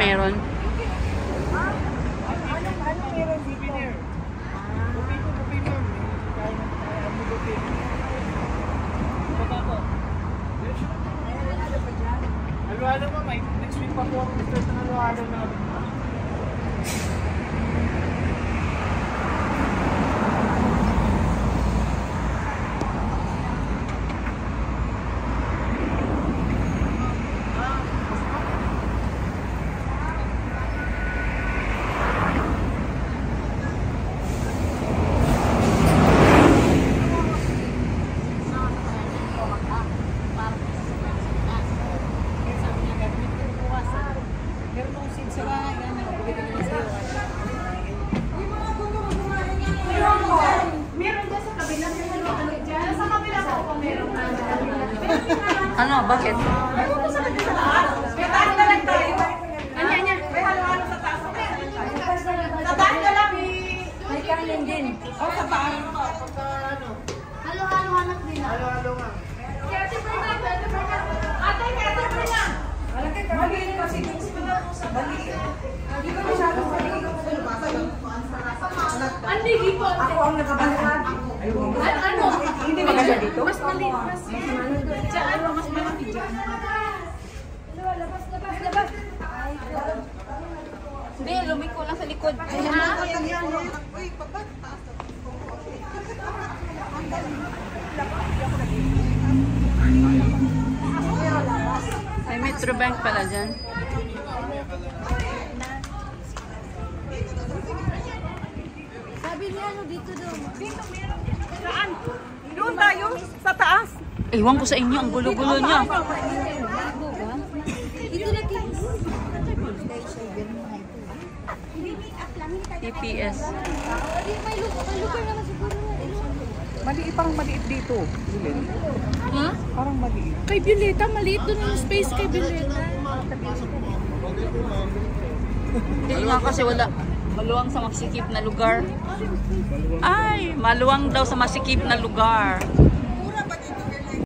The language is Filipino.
meron. Halo-halo mo, may next week pa po ako start na halo-halo na. Ano? Bakit? Anya. May halo-halo sa taas. Sa taas na lang. May kanin din. Oh, sa taas. Halo-halo hanap din. Halo-halo nga. Ate, kaya mo na. Maliit kasi maliit. Hindi ko masyado maliit. Andi, dito. Ako ang nakabalaan. Ano? Hindi maganda dito? Mas maliit. Mas malaki dyan. Labas. Hindi, lumiko lang sa likod. May Metrobank pala dyan. Sabi niya ano dito daw. Dito meron. Saan? Doon tayo sa taas. Ewan ko sa inyo, ang gulo-gulo niya. Dito lagi. TPS. May lugar naman siguro. Maliit, parang maliit dito. Ha? Parang maliit. Kay Violeta, maliit doon yung space kay Violeta. Hindi nga kasi wala. Maluwang sa masikip na lugar. Ay, maluwang daw sa masikip na lugar.